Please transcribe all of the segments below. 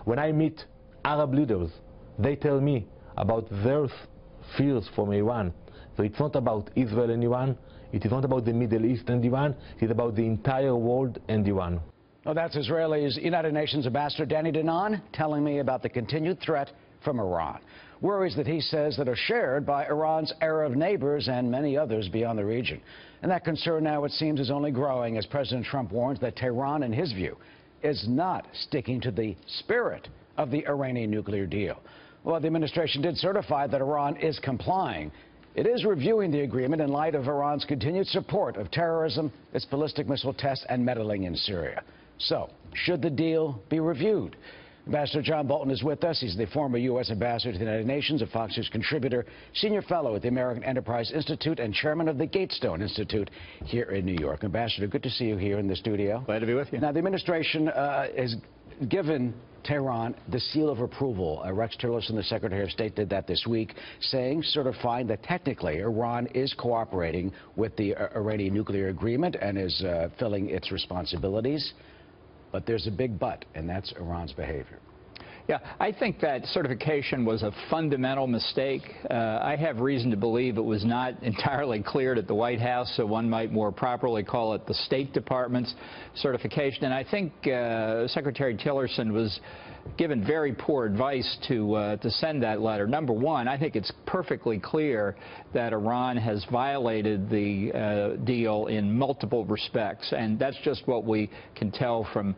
When I meet Arab leaders, they tell me about their fears from Iran. So it's not about Israel and Iran, it is not about the Middle East and Iran, it is about the entire world and Iran. Well, that's Israel's United Nations Ambassador Danny Danon telling me about the continued threat from Iran. Worries that he says that are shared by Iran's Arab neighbors and many others beyond the region. And that concern now, it seems, is only growing as President Trump warns that Tehran, in his view, is not sticking to the spirit of the Iranian nuclear deal. Well, the administration did certify that Iran is complying. It is reviewing the agreement in light of Iran's continued support of terrorism, its ballistic missile tests, and meddling in Syria. So, should the deal be reviewed? Ambassador John Bolton is with us. He's the former U.S. ambassador to the United Nations, a Fox News contributor, senior fellow at the American Enterprise Institute, and chairman of the Gatestone Institute here in New York. Ambassador, good to see you here in the studio. Glad to be with you. Now, the administration has given Tehran the seal of approval. Rex Tillerson, the Secretary of State, did that this week, saying, certifying that technically Iran is cooperating with the Iranian nuclear agreement and is filling its responsibilities. But there's a big but, and that's Iran's behavior. Yeah, I think that certification was a fundamental mistake. I have reason to believe it was not entirely cleared at the White House, so one might more properly call it the State Department's certification. And I think Secretary Tillerson was given very poor advice to send that letter. Number one, I think it's perfectly clear that Iran has violated the deal in multiple respects, and that's just what we can tell from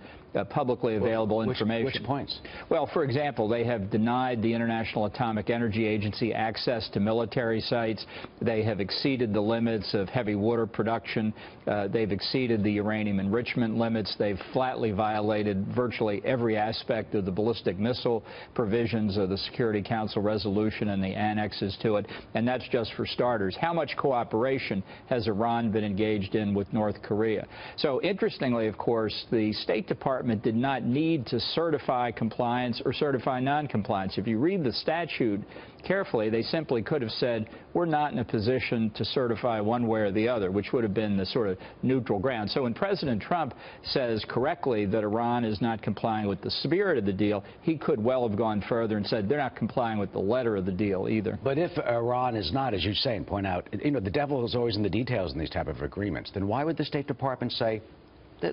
publicly available information. Which points? Well, for example, they have denied the International Atomic Energy Agency access to military sites. They have exceeded the limits of heavy water production. They've exceeded the uranium enrichment limits. They've flatly violated virtually every aspect of the ballistic missile provisions of the Security Council resolution and the annexes to it. And that's just for starters. How much cooperation has Iran been engaged in with North Korea? So interestingly, of course, the State Department did not need to certify compliance or certify noncompliance. If you read the statute carefully, they simply could have said, we're not in a position to certify one way or the other, which would have been the sort of neutral ground. So when President Trump says correctly that Iran is not complying with the spirit of the deal, he could well have gone further and said they're not complying with the letter of the deal either. But if Iran is not, as you say and point out, you know, the devil is always in the details in these type of agreements, then why would the State Department say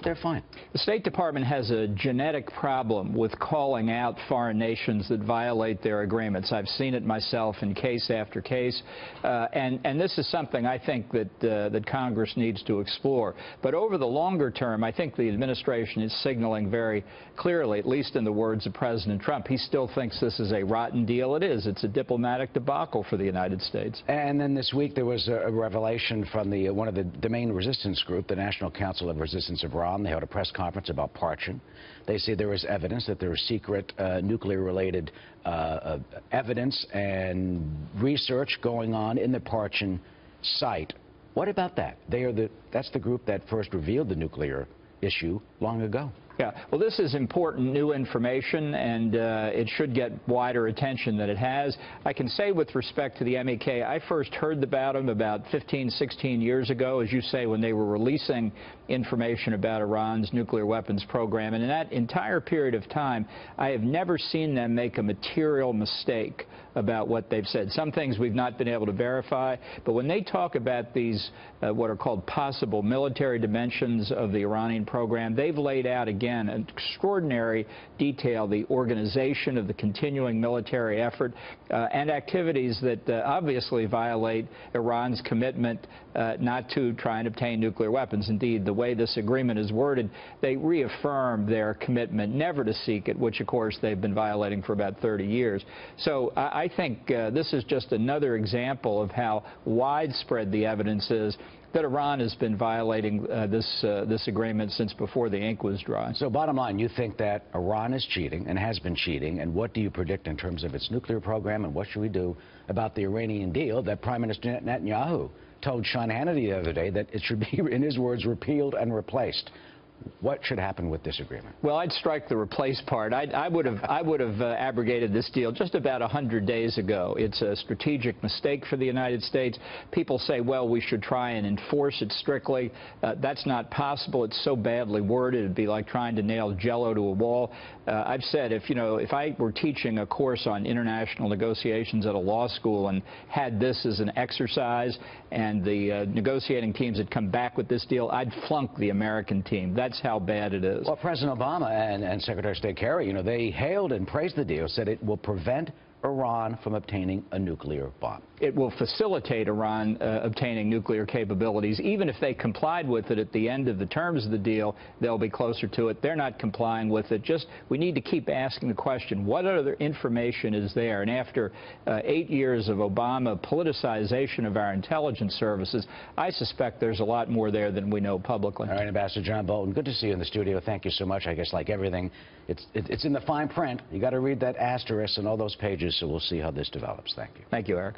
they're fine? The State Department has a genetic problem with calling out foreign nations that violate their agreements. I've seen it myself in case after case, and this is something I think that Congress needs to explore. But over the longer term, I think the administration is signaling very clearly, at least in the words of President Trump, he still thinks this is a rotten deal. It is. It's a diplomatic debacle for the United States. And then this week there was a revelation from one of the main resistance group, the National Council of Resistance of Iran. They held a press conference about Parchin. They say there is evidence that there is secret nuclear-related evidence and research going on in the Parchin site. What about that? That's the group that first revealed the nuclear issue long ago. Yeah, well, this is important new information, and it should get wider attention than it has. I can say with respect to the MEK, I first heard about them about 15, 16 years ago, as you say, when they were releasing information about Iran's nuclear weapons program. And in that entire period of time, I have never seen them make a material mistake about what they've said. Some things we've not been able to verify, but when they talk about these, what are called possible military dimensions of the Iranian program, they've laid out again in extraordinary detail the organization of the continuing military effort and activities that obviously violate Iran's commitment not to try and obtain nuclear weapons. Indeed, the way this agreement is worded, they reaffirm their commitment never to seek it, which of course they've been violating for about 30 years. So I think this is just another example of how widespread the evidence is that Iran has been violating this agreement since before the ink was dry. So bottom line, you think that Iran is cheating and has been cheating, and what do you predict in terms of its nuclear program, and what should we do about the Iranian deal that Prime Minister Netanyahu told Shawn the other day that it should be, in his words, repealed and replaced? What should happen with this agreement? Well, I'd strike the replace part. I would have abrogated this deal just about 100 days ago. It's a strategic mistake for the United States. People say, well, we should try and enforce it strictly. That's not possible. It's so badly worded. It'd be like trying to nail Jell-O to a wall. I've said, if I were teaching a course on international negotiations at a law school and had this as an exercise, and the negotiating teams had come back with this deal, I'd flunk the American team. That's how bad it is. Well, President Obama and Secretary of State Kerry, they hailed and praised the deal, said it will prevent Iran from obtaining a nuclear bomb. It will facilitate Iran obtaining nuclear capabilities. Even if they complied with it at the end of the terms of the deal, they'll be closer to it. They're not complying with it. We need to keep asking the question, what other information is there? And after 8 years of Obama politicization of our intelligence services, I suspect there's a lot more there than we know publicly. All right, Ambassador John Bolton, good to see you in the studio. Thank you so much. I guess like everything, it's in the fine print. You got to read that asterisk and all those pages, so we'll see how this develops. Thank you. Thank you, Eric.